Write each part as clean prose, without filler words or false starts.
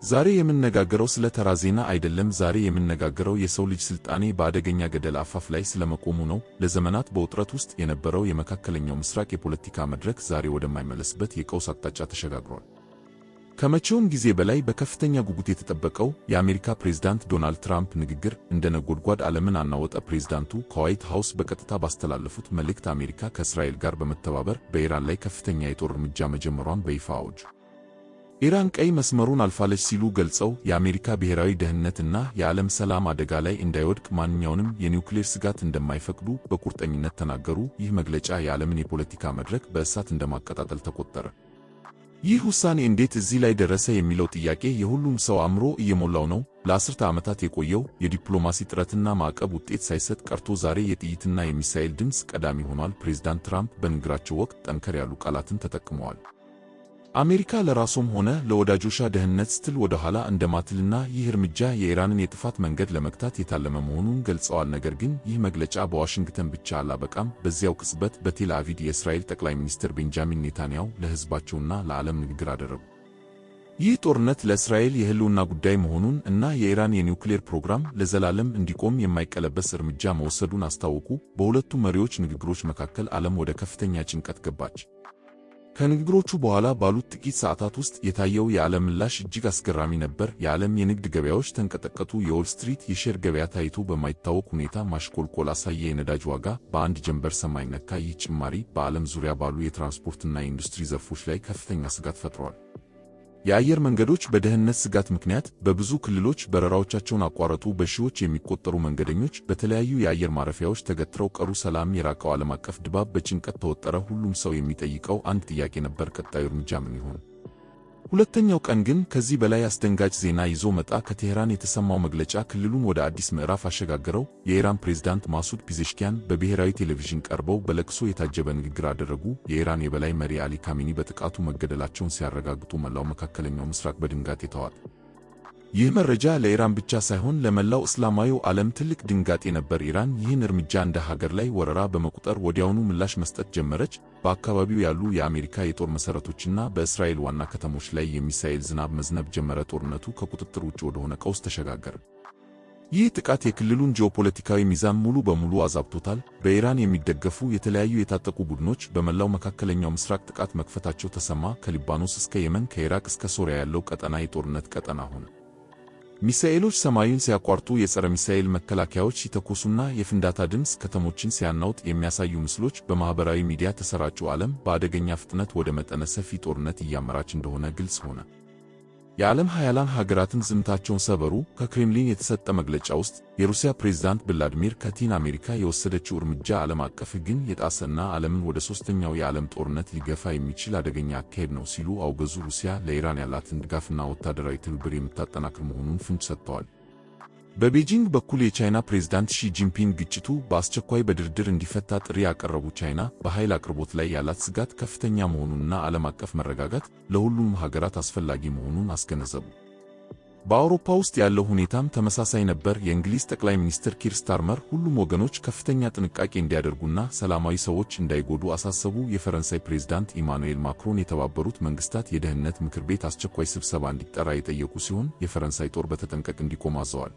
ዛሬ የምንነጋገረው ስለ ተራ ዜና አይደለም። ዛሬ የምንነጋገረው የሰው ልጅ ስልጣኔ በአደገኛ ገደል አፋፍ ላይ ስለመቆሙ ነው። ለዘመናት በውጥረት ውስጥ የነበረው የመካከለኛው ምስራቅ የፖለቲካ መድረክ ዛሬ ወደማይመለስበት የቀውስ አቅጣጫ ተሸጋግሯል። ከመቼውም ጊዜ በላይ በከፍተኛ ጉጉት የተጠበቀው የአሜሪካ ፕሬዝዳንት ዶናልድ ትራምፕ ንግግር እንደ ነጎድጓድ ዓለምን አናወጠ። ፕሬዝዳንቱ ከዋይት ሃውስ በቀጥታ ባስተላለፉት መልእክት አሜሪካ ከእስራኤል ጋር በመተባበር በኢራን ላይ ከፍተኛ የጦር እርምጃ መጀመሯን በይፋ አወጁ። ኢራን ቀይ መስመሩን አልፋለች ሲሉ ገልጸው የአሜሪካ ብሔራዊ ደህንነትና የዓለም ሰላም አደጋ ላይ እንዳይወድቅ ማንኛውንም የኒውክሌር ስጋት እንደማይፈቅዱ በቁርጠኝነት ተናገሩ። ይህ መግለጫ የዓለምን የፖለቲካ መድረክ በእሳት እንደማቀጣጠል ተቆጠረ። ይህ ውሳኔ እንዴት እዚህ ላይ ደረሰ የሚለው ጥያቄ የሁሉም ሰው አእምሮ እየሞላው ነው። ለአስርተ ዓመታት የቆየው የዲፕሎማሲ ጥረትና ማዕቀብ ውጤት ሳይሰጥ ቀርቶ ዛሬ የጥይትና የሚሳኤል ድምፅ ቀዳሚ ሆኗል። ፕሬዝዳንት ትራምፕ በንግግራቸው ወቅት ጠንከር ያሉ ቃላትን ተጠቅመዋል። አሜሪካ ለራሷም ሆነ ለወዳጆቿ ደህንነት ስትል ወደ ኋላ እንደማትልና ይህ እርምጃ የኢራንን የጥፋት መንገድ ለመግታት የታለመ መሆኑን ገልጸዋል። ነገር ግን ይህ መግለጫ በዋሽንግተን ብቻ አላበቃም። በዚያው ቅጽበት በቴል አቪቭ የእስራኤል ጠቅላይ ሚኒስትር ቤንጃሚን ኔታንያሁ ለሕዝባቸውና ለዓለም ንግግር አደረጉ። ይህ ጦርነት ለእስራኤል የህልውና ጉዳይ መሆኑን እና የኢራን የኒውክሌር ፕሮግራም ለዘላለም እንዲቆም የማይቀለበስ እርምጃ መወሰዱን አስታወቁ። በሁለቱ መሪዎች ንግግሮች መካከል ዓለም ወደ ከፍተኛ ጭንቀት ገባች። ከንግግሮቹ በኋላ ባሉት ጥቂት ሰዓታት ውስጥ የታየው የዓለም ምላሽ እጅግ አስገራሚ ነበር። የዓለም የንግድ ገበያዎች ተንቀጠቀጡ። የዎል ስትሪት የሼር ገበያ ታይቶ በማይታወቅ ሁኔታ ማሽቆልቆል አሳየ። የነዳጅ ዋጋ በአንድ ጀንበር ሰማይ ነካ። ይህ ጭማሪ በዓለም ዙሪያ ባሉ የትራንስፖርትና የኢንዱስትሪ ዘርፎች ላይ ከፍተኛ ስጋት ፈጥሯል። የአየር መንገዶች በደህንነት ስጋት ምክንያት በብዙ ክልሎች በረራዎቻቸውን አቋረጡ። በሺዎች የሚቆጠሩ መንገደኞች በተለያዩ የአየር ማረፊያዎች ተገትረው ቀሩ። ሰላም የራቀው ዓለም አቀፍ ድባብ በጭንቀት ተወጠረ። ሁሉም ሰው የሚጠይቀው አንድ ጥያቄ ነበር፤ ቀጣዩ እርምጃ ምን ይሆን? ሁለተኛው ቀን ግን ከዚህ በላይ አስደንጋጭ ዜና ይዞ መጣ። ከቴህራን የተሰማው መግለጫ ክልሉን ወደ አዲስ ምዕራፍ አሸጋገረው። የኢራን ፕሬዝዳንት ማሱድ ፒዜሽኪያን በብሔራዊ ቴሌቪዥን ቀርበው በለቅሶ የታጀበ ንግግር አደረጉ። የኢራን የበላይ መሪ አሊ ካሜኒ በጥቃቱ መገደላቸውን ሲያረጋግጡ መላው መካከለኛው ምስራቅ በድንጋጤ ተዋጠ። ይህ መረጃ ለኢራን ብቻ ሳይሆን ለመላው እስላማዊው ዓለም ትልቅ ድንጋጤ ነበር። ኢራን ይህን እርምጃ እንደ ሀገር ላይ ወረራ በመቁጠር ወዲያውኑ ምላሽ መስጠት ጀመረች። በአካባቢው ያሉ የአሜሪካ የጦር መሠረቶችና በእስራኤል ዋና ከተሞች ላይ የሚሳኤል ዝናብ መዝነብ ጀመረ። ጦርነቱ ከቁጥጥር ውጭ ወደሆነ ቀውስ ተሸጋገረ። ይህ ጥቃት የክልሉን ጂኦፖለቲካዊ ሚዛን ሙሉ በሙሉ አዛብቶታል። በኢራን የሚደገፉ የተለያዩ የታጠቁ ቡድኖች በመላው መካከለኛው ምስራቅ ጥቃት መክፈታቸው ተሰማ። ከሊባኖስ እስከ የመን፣ ከኢራቅ እስከ ሶሪያ ያለው ቀጠና የጦርነት ቀጠና ሆነ። ሚሳኤሎች ሰማዩን ሲያቋርጡ፣ የጸረ ሚሳኤል መከላከያዎች ሲተኮሱና የፍንዳታ ድምፅ ከተሞችን ሲያናውጥ የሚያሳዩ ምስሎች በማኅበራዊ ሚዲያ ተሰራጩ። ዓለም በአደገኛ ፍጥነት ወደ መጠነ ሰፊ ጦርነት እያመራች እንደሆነ ግልጽ ሆነ። የዓለም ኃያላን ሀገራትን ዝምታቸውን ሰበሩ። ከክሬምሊን የተሰጠ መግለጫ ውስጥ የሩሲያ ፕሬዝዳንት ቭላዲሚር ፑቲን አሜሪካ የወሰደችው እርምጃ ዓለም አቀፍ ሕግን የጣሰና ዓለምን ወደ ሦስተኛው የዓለም ጦርነት ሊገፋ የሚችል አደገኛ አካሄድ ነው ሲሉ አውገዙ። ሩሲያ ለኢራን ያላትን ድጋፍና ወታደራዊ ትብብር የምታጠናክር መሆኑን ፍንጭ ሰጥተዋል። በቤጂንግ በኩል የቻይና ፕሬዝዳንት ሺ ጂንፒንግ ግጭቱ በአስቸኳይ በድርድር እንዲፈታ ጥሪ ያቀረቡ። ቻይና በኃይል አቅርቦት ላይ ያላት ስጋት ከፍተኛ መሆኑንና ዓለም አቀፍ መረጋጋት ለሁሉም ሀገራት አስፈላጊ መሆኑን አስገነዘቡ። በአውሮፓ ውስጥ ያለው ሁኔታም ተመሳሳይ ነበር። የእንግሊዝ ጠቅላይ ሚኒስትር ኪር ስታርመር ሁሉም ወገኖች ከፍተኛ ጥንቃቄ እንዲያደርጉና ሰላማዊ ሰዎች እንዳይጎዱ አሳሰቡ። የፈረንሳይ ፕሬዝዳንት ኢማኑኤል ማክሮን የተባበሩት መንግስታት የደህንነት ምክር ቤት አስቸኳይ ስብሰባ እንዲጠራ የጠየቁ ሲሆን የፈረንሳይ ጦር በተጠንቀቅ እንዲቆም አዘዋል።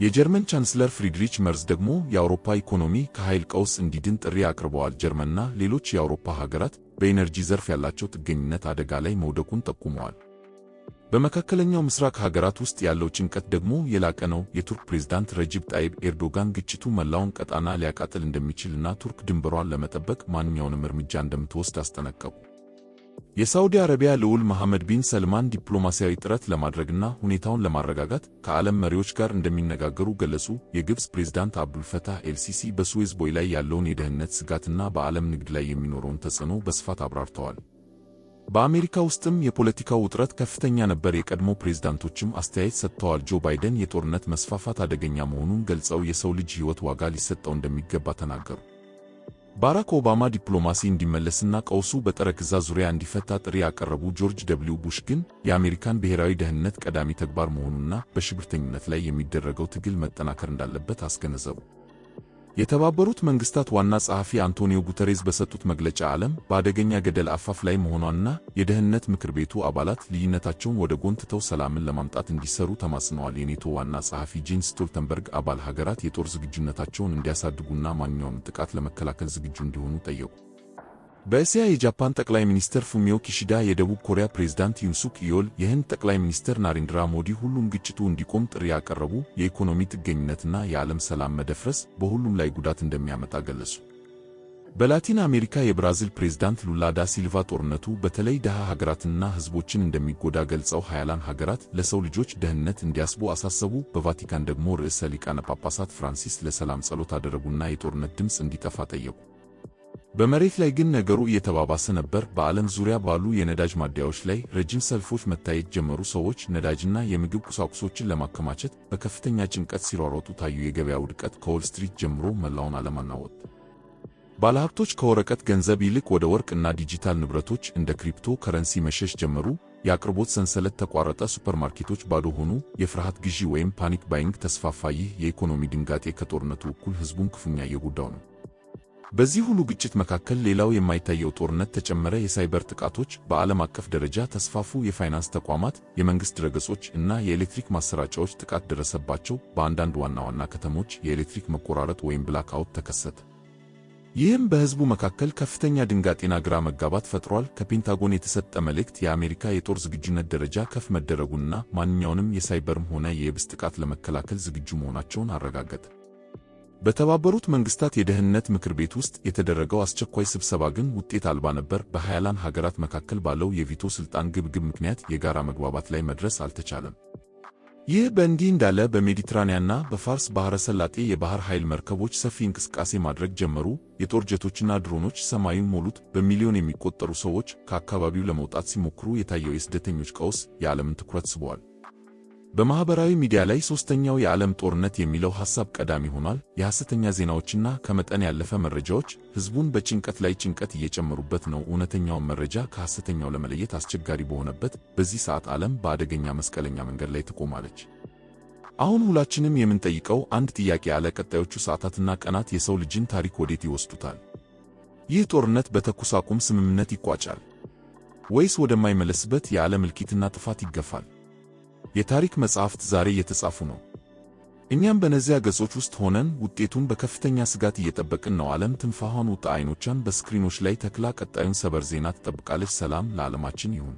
የጀርመን ቻንስለር ፍሪድሪች መርዝ ደግሞ የአውሮፓ ኢኮኖሚ ከኃይል ቀውስ እንዲድን ጥሪ አቅርበዋል። ጀርመንና ሌሎች የአውሮፓ ሀገራት በኢነርጂ ዘርፍ ያላቸው ጥገኝነት አደጋ ላይ መውደቁን ጠቁመዋል። በመካከለኛው ምስራቅ ሀገራት ውስጥ ያለው ጭንቀት ደግሞ የላቀ ነው። የቱርክ ፕሬዝዳንት ረጂብ ጣይብ ኤርዶጋን ግጭቱ መላውን ቀጣና ሊያቃጥል እንደሚችልና ቱርክ ድንበሯን ለመጠበቅ ማንኛውንም እርምጃ እንደምትወስድ አስጠነቀቁ። የሳዑዲ አረቢያ ልዑል መሐመድ ቢን ሰልማን ዲፕሎማሲያዊ ጥረት ለማድረግና ሁኔታውን ለማረጋጋት ከዓለም መሪዎች ጋር እንደሚነጋገሩ ገለጹ። የግብፅ ፕሬዝዳንት አብዱልፈታህ ኤልሲሲ በሱዌዝ ቦይ ላይ ያለውን የደህንነት ስጋትና በዓለም ንግድ ላይ የሚኖረውን ተጽዕኖ በስፋት አብራርተዋል። በአሜሪካ ውስጥም የፖለቲካው ውጥረት ከፍተኛ ነበር። የቀድሞ ፕሬዝዳንቶችም አስተያየት ሰጥተዋል። ጆ ባይደን የጦርነት መስፋፋት አደገኛ መሆኑን ገልጸው የሰው ልጅ ሕይወት ዋጋ ሊሰጠው እንደሚገባ ተናገሩ። ባራክ ኦባማ ዲፕሎማሲ እንዲመለስና ቀውሱ በጠረጴዛ ዙሪያ እንዲፈታ ጥሪ ያቀረቡ። ጆርጅ ደብሊው ቡሽ ግን የአሜሪካን ብሔራዊ ደህንነት ቀዳሚ ተግባር መሆኑንና በሽብርተኝነት ላይ የሚደረገው ትግል መጠናከር እንዳለበት አስገነዘቡ። የተባበሩት መንግስታት ዋና ጸሐፊ አንቶኒዮ ጉተሬዝ በሰጡት መግለጫ ዓለም በአደገኛ ገደል አፋፍ ላይ መሆኗንና የደህንነት ምክር ቤቱ አባላት ልዩነታቸውን ወደ ጎን ትተው ሰላምን ለማምጣት እንዲሰሩ ተማጽነዋል። የኔቶ ዋና ጸሐፊ ጄንስ ስቶልተንበርግ አባል ሀገራት የጦር ዝግጁነታቸውን እንዲያሳድጉና ማንኛውንም ጥቃት ለመከላከል ዝግጁ እንዲሆኑ ጠየቁ። በእስያ የጃፓን ጠቅላይ ሚኒስትር ፉሚዮ ኪሺዳ፣ የደቡብ ኮሪያ ፕሬዝዳንት ዩን ሱክ ኢዮል፣ የህንድ ጠቅላይ ሚኒስትር ናሬንድራ ሞዲ ሁሉም ግጭቱ እንዲቆም ጥሪ ያቀረቡ። የኢኮኖሚ ጥገኝነትና የዓለም ሰላም መደፍረስ በሁሉም ላይ ጉዳት እንደሚያመጣ ገለጹ። በላቲን አሜሪካ የብራዚል ፕሬዝዳንት ሉላ ዳ ሲልቫ ጦርነቱ በተለይ ድሃ ሀገራትንና ህዝቦችን እንደሚጎዳ ገልጸው ሀያላን ሀገራት ለሰው ልጆች ደህንነት እንዲያስቡ አሳሰቡ። በቫቲካን ደግሞ ርዕሰ ሊቃነ ጳጳሳት ፍራንሲስ ለሰላም ጸሎት አደረጉና የጦርነት ድምፅ እንዲጠፋ ጠየቁ። በመሬት ላይ ግን ነገሩ እየተባባሰ ነበር። በዓለም ዙሪያ ባሉ የነዳጅ ማደያዎች ላይ ረጅም ሰልፎች መታየት ጀመሩ። ሰዎች ነዳጅና የምግብ ቁሳቁሶችን ለማከማቸት በከፍተኛ ጭንቀት ሲሯሯጡ ታዩ። የገበያ ውድቀት ከዎል ስትሪት ጀምሮ መላውን ዓለም አናወጠ። ባለሀብቶች ከወረቀት ገንዘብ ይልቅ ወደ ወርቅ እና ዲጂታል ንብረቶች እንደ ክሪፕቶ ከረንሲ መሸሽ ጀመሩ። የአቅርቦት ሰንሰለት ተቋረጠ። ሱፐርማርኬቶች ባዶ ሆኑ። የፍርሃት ግዢ ወይም ፓኒክ ባይንግ ተስፋፋ። ይህ የኢኮኖሚ ድንጋጤ ከጦርነቱ እኩል ህዝቡን ክፉኛ እየጎዳው ነው። በዚህ ሁሉ ግጭት መካከል ሌላው የማይታየው ጦርነት ተጨመረ። የሳይበር ጥቃቶች በዓለም አቀፍ ደረጃ ተስፋፉ። የፋይናንስ ተቋማት፣ የመንግስት ድረገጾች እና የኤሌክትሪክ ማሰራጫዎች ጥቃት ደረሰባቸው። በአንዳንድ ዋና ዋና ከተሞች የኤሌክትሪክ መቆራረጥ ወይም ብላክአውት ተከሰተ። ይህም በህዝቡ መካከል ከፍተኛ ድንጋጤና ግራ መጋባት ፈጥሯል። ከፔንታጎን የተሰጠ መልእክት የአሜሪካ የጦር ዝግጁነት ደረጃ ከፍ መደረጉንና ማንኛውንም የሳይበርም ሆነ የየብስ ጥቃት ለመከላከል ዝግጁ መሆናቸውን አረጋገጠ። በተባበሩት መንግስታት የደህንነት ምክር ቤት ውስጥ የተደረገው አስቸኳይ ስብሰባ ግን ውጤት አልባ ነበር። በሀያላን ሀገራት መካከል ባለው የቪቶ ስልጣን ግብግብ ምክንያት የጋራ መግባባት ላይ መድረስ አልተቻለም። ይህ በእንዲህ እንዳለ በሜዲትራንያንና በፋርስ ባህረ ሰላጤ የባህር ኃይል መርከቦች ሰፊ እንቅስቃሴ ማድረግ ጀመሩ። የጦር ጀቶችና ድሮኖች ሰማዩን ሞሉት። በሚሊዮን የሚቆጠሩ ሰዎች ከአካባቢው ለመውጣት ሲሞክሩ የታየው የስደተኞች ቀውስ የዓለምን ትኩረት ስቧል። በማህበራዊ ሚዲያ ላይ ሶስተኛው የዓለም ጦርነት የሚለው ሐሳብ ቀዳሚ ሆኗል። የሐሰተኛ ዜናዎችና ከመጠን ያለፈ መረጃዎች ህዝቡን በጭንቀት ላይ ጭንቀት እየጨመሩበት ነው። እውነተኛውን መረጃ ከሐሰተኛው ለመለየት አስቸጋሪ በሆነበት በዚህ ሰዓት ዓለም በአደገኛ መስቀለኛ መንገድ ላይ ትቆማለች። አሁን ሁላችንም የምንጠይቀው አንድ ጥያቄ አለ። ቀጣዮቹ ሰዓታትና ቀናት የሰው ልጅን ታሪክ ወዴት ይወስዱታል? ይህ ጦርነት በተኩስ አቁም ስምምነት ይቋጫል ወይስ ወደማይመለስበት የዓለም እልቂትና ጥፋት ይገፋል? የታሪክ መጻሕፍት ዛሬ እየተጻፉ ነው። እኛም በነዚያ ገጾች ውስጥ ሆነን ውጤቱን በከፍተኛ ስጋት እየጠበቅን ነው። ዓለም ትንፋሿን ውጣ አይኖቿን በስክሪኖች ላይ ተክላ ቀጣዩን ሰበር ዜና ትጠብቃለች። ሰላም ለዓለማችን ይሁን።